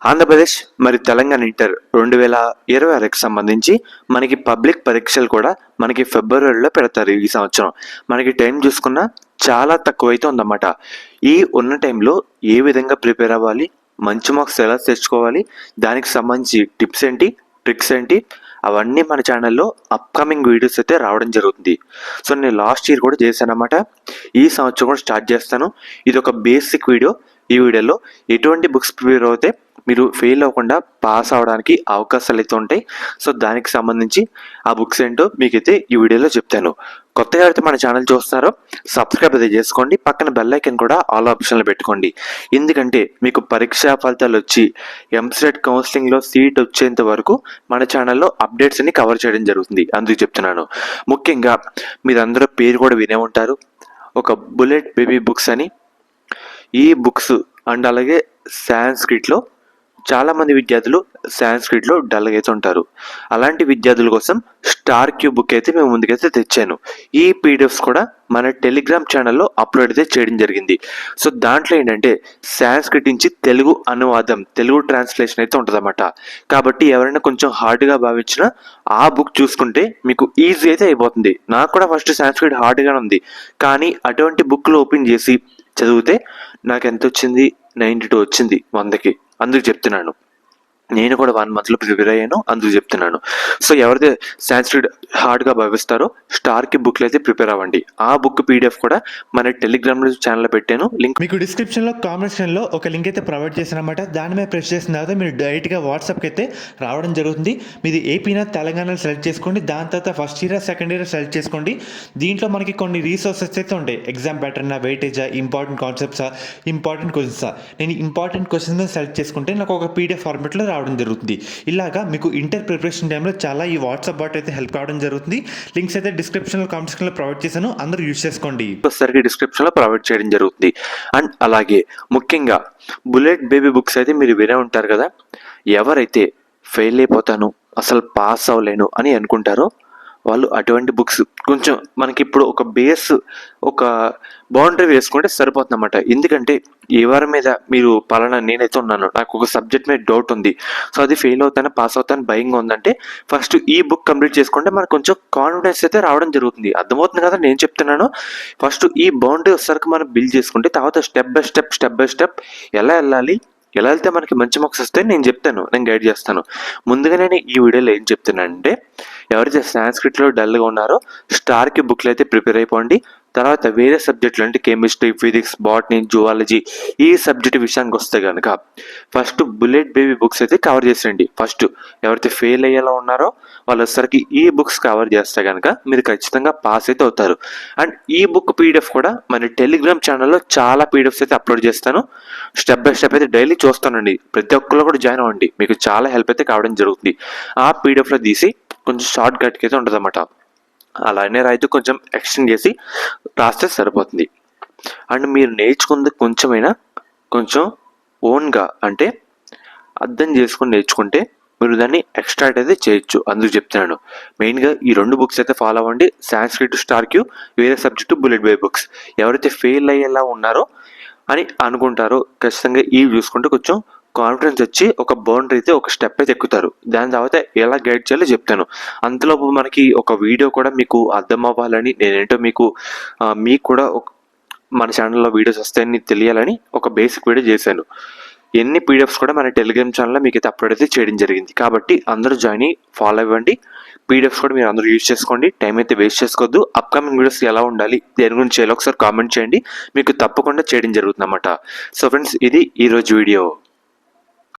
ఆంధ్రప్రదేశ్ మరి తెలంగాణ ఇంటర్ 2026కి సంబంధించి మనకి పబ్లిక్ పరీక్షలు కూడా మనకి ఫిబ్రవరిలో పెడతారు. ఈ సంవత్సరం మనకి టైం చూసుకున్నా చాలా తక్కువైతే ఉందన్నమాట. ఈ ఉన్న టైంలో ఏ విధంగా ప్రిపేర్ అవ్వాలి, మంచి మార్క్స్ ఎలా తెచ్చుకోవాలి, దానికి సంబంధించి టిప్స్ ఏంటి, ట్రిక్స్ ఏంటి, అవన్నీ మన ఛానల్లో అప్కమింగ్ వీడియోస్ అయితే రావడం జరుగుతుంది. సో నేను లాస్ట్ ఇయర్ కూడా చేశాను అన్నమాట. ఈ సంవత్సరం కూడా స్టార్ట్ చేస్తాను. ఇది ఒక బేసిక్ వీడియో. ఈ వీడియోలో ఎటువంటి బుక్స్ ప్రిపేర్ అవుతే మీరు ఫెయిల్ అవ్వకుండా పాస్ అవడానికి అవకాశాలు అయితే ఉంటాయి. సో దానికి సంబంధించి ఆ బుక్స్ ఏంటో మీకైతే ఈ వీడియోలో చెప్తాను. కొత్తగా అయితే మన ఛానల్ చూస్తున్నారో సబ్స్క్రైబ్ అయితే చేసుకోండి. పక్కన బెల్ ఐకాన్ కూడా ఆల్ ఆప్షన్లో పెట్టుకోండి. ఎందుకంటే మీకు పరీక్షా ఫలితాలు వచ్చి ఎంసెట్ కౌన్సిలింగ్లో సీట్ వచ్చేంత వరకు మన ఛానల్లో అప్డేట్స్ అన్ని కవర్ చేయడం జరుగుతుంది. అందుకు చెప్తున్నాను. ముఖ్యంగా మీరందరూ పేరు కూడా వినే ఉంటారు, ఒక బుల్లెట్ బేబీ బుక్స్ అని. ఈ బుక్స్ అండ్ అలాగే సాంస్క్రిట్లో చాలామంది విద్యార్థులు సాంస్క్రిట్లో డల్గా అయితే ఉంటారు. అలాంటి విద్యార్థుల కోసం స్టార్ క్యూ బుక్ అయితే మేము ముందుకైతే తెచ్చాను. ఈ పీడిఎఫ్స్ కూడా మన టెలిగ్రామ్ ఛానల్లో అప్లోడ్ అయితే చేయడం జరిగింది. సో దాంట్లో ఏంటంటే సాంస్క్రిట్ నుంచి తెలుగు అనువాదం, తెలుగు ట్రాన్స్లేషన్ అయితే ఉంటుందన్నమాట. కాబట్టి ఎవరైనా కొంచెం హార్డ్గా భావించినా ఆ బుక్ చూసుకుంటే మీకు ఈజీ అయితే అయిపోతుంది. నాకు కూడా ఫస్ట్ సాంస్క్రిట్ హార్డ్గానే ఉంది, కానీ అటువంటి బుక్లు ఓపెన్ చేసి చదివితే నాకు ఎంత వచ్చింది, 92 వచ్చింది 100కి. అందుకు చెప్తున్నాను. నేను కూడా 1 మంత్లో ప్రిపేర్ అయ్యాను, అందుకు చెప్తున్నాను. సో ఎవరైతే సాంస్క్రిట్ హార్డ్గా భావిస్తారో స్టార్కి బుక్లు అయితే ప్రిపేర్ అవ్వండి. ఆ బుక్ పీడిఎఫ్ కూడా మన టెలిగ్రామ్ ఛానల్లో పెట్టాను. లింక్ మీకు డిస్క్రిప్షన్లో కామెంట్ సెక్షన్లో ఒక లింక్ అయితే ప్రొవైడ్ చేశానమాట. దాని మీద ప్రెస్ చేసిన తర్వాత మీరు డైరెక్ట్గా వాట్సాప్కి అయితే రావడం జరుగుతుంది. మీది ఏపీనా తెలంగాణలో సెలెక్ట్ చేసుకోండి. దాని తర్వాత first year second year select చేసుకోండి. దీంట్లో మనకి కొన్ని రీసోర్సెస్ అయితే ఉంటాయి. ఎగ్జామ్ ప్యాటర్నా, వెయిటేజా, ఇంపార్టెంట్ కాన్సెప్ట్సా, ఇంపార్టెంట్ క్వశ్చన్సా. నేను ఇంపార్టెంట్ క్వశ్చన్స్ సెలెక్ట్ చేసుకుంటే నాకు ఒక పీడిఎఫ్ ఫార్మెట్లో రావడం జరుగుతుంది. ఇలాగా మీకు ఇంటర్ ప్రిపరేషన్ టైంలో చాలా ఈ వాట్సాప్ బాట్ అయితే హెల్ప్ కావడం జరుగుతుంది. లింక్స్ అయితే డిస్క్రిప్షన్లో కామెంట్ సెక్షన్లో ప్రొవైడ్ చేశాను, అందరూ యూజ్ చేసుకోండి. ఒకసారి డిస్క్రిప్షన్లో ప్రొవైడ్ చేయడం జరుగుతుంది. అండ్ అలాగే ముఖ్యంగా బుల్లెట్ బేబీ బుక్స్ అయితే మీరు వినే ఉంటారు కదా. ఎవరైతే ఫెయిల్ అయిపోతాను, అసలు పాస్ అవ్వలేను అని అనుకుంటారో వాళ్ళు అటువంటి బుక్స్ కొంచెం మనకి ఇప్పుడు ఒక బేస్, ఒక బౌండరీ వేసుకుంటే సరిపోతుందన్నమాట. ఎందుకంటే ఎవరి మీద మీరు పలానా నేనైతే ఉన్నాను, నాకు ఒక సబ్జెక్ట్ మీద డౌట్ ఉంది, సో అది ఫెయిల్ అవుతాను పాస్ అవుతాను భయంగా ఉందంటే ఫస్ట్ ఈ బుక్ కంప్లీట్ చేసుకుంటే మనకు కొంచెం కాన్ఫిడెన్స్ అయితే రావడం జరుగుతుంది. అర్థమవుతుంది కదా నేను చెప్తున్నాను. ఫస్ట్ ఈ బౌండరీ వచ్చేసరికి మనం బిల్డ్ చేసుకుంటే తర్వాత స్టెప్ బై స్టెప్ ఎలా వెళ్ళాలి, ఎలా వెళ్తే మనకి మంచి మార్క్స్ వస్తాయి నేను చెప్తాను, నేను గైడ్ చేస్తాను. ముందుగా నేను ఈ వీడియోలో ఏం చెప్తున్నానంటే ఎవరైతే సాంస్క్రిట్లో డల్గా ఉన్నారో స్టార్కి బుక్లు అయితే ప్రిపేర్ అయిపోండి. తర్వాత వేరే సబ్జెక్టులు అంటే కెమిస్ట్రీ, ఫిజిక్స్, బాటనీ, జువాలజీ ఈ సబ్జెక్ట్ విషయానికి వస్తే కనుక ఫస్ట్ బుల్లెట్ బేబీ బుక్స్ అయితే కవర్ చేసేయండి. ఫస్ట్ ఎవరైతే ఫెయిల్ అయ్యేలా ఉన్నారో వాళ్ళు వచ్చేసరికి ఈ బుక్స్ కవర్ చేస్తే కనుక మీరు ఖచ్చితంగా పాస్ అయితే అవుతారు. అండ్ ఈ బుక్ పీడిఎఫ్ కూడా మన టెలిగ్రామ్ ఛానల్లో చాలా పీడిఎఫ్స్ అయితే అప్లోడ్ చేస్తాను. స్టెప్ బై స్టెప్ అయితే డైలీ చూస్తానండి. ప్రతి ఒక్కరు కూడా జాయిన్ అవ్వండి, మీకు చాలా హెల్ప్ అయితే కావడం జరుగుతుంది. ఆ పీడిఎఫ్లో తీసి కొంచెం షార్ట్ కట్కి అయితే ఉంటుంది అన్నమాట. అలానే రాయితూ కొంచెం ఎక్స్టెండ్ చేసి రాస్తే సరిపోతుంది. అండ్ మీరు నేర్చుకుంది కొంచెమైనా కొంచెం ఓన్గా అంటే అర్థం చేసుకొని నేర్చుకుంటే మీరు దాన్ని ఎక్స్ట్రాక్ట్ అయితే చేయొచ్చు. అందుకు చెప్తున్నాను. మెయిన్గా ఈ 2 బుక్స్ అయితే ఫాలో అవ్వండి. సాంస్క్రిట్ స్టార్ క్యూ, వేరే సబ్జెక్టు బుల్లెట్ బేబీ బుక్స్. ఎవరైతే ఫెయిల్ అయ్యేలా ఉన్నారో అని అనుకుంటారో ఖచ్చితంగా ఇవి చూసుకుంటే కొంచెం కాన్ఫిడెన్స్ వచ్చి ఒక బౌండరీ అయితే ఒక స్టెప్ అయితే ఎక్కుతారు. దాని తర్వాత ఎలా గైడ్ చేయాలో చెప్తాను. అంతలోపు మనకి ఒక వీడియో కూడా మీకు అర్థం అవ్వాలని, నేనేంటో మీకు కూడా మన ఛానల్లో వీడియోస్ వస్తాయని తెలియాలని ఒక బేసిక్ వీడియో చేశాను. ఎన్ని పీడిఎఫ్స్ కూడా మన టెలిగ్రామ్ ఛానల్లో మీకు అయితే అప్లోడ్ అయితే చేయడం జరిగింది. కాబట్టి అందరూ జాయిన్ అయ్యి ఫాలో అవ్వండి. పీడిఎఫ్స్ కూడా మీరు అందరూ యూజ్ చేసుకోండి. టైం అయితే వేస్ట్ చేసుకోవద్దు. అప్కమింగ్ వీడియోస్ ఎలా ఉండాలి, దేని గురించి చేయాలో ఒకసారి కామెంట్ చేయండి, మీకు తప్పకుండా చేయడం జరుగుతుంది అన్నమాట. సో ఫ్రెండ్స్, ఇది ఈరోజు వీడియో.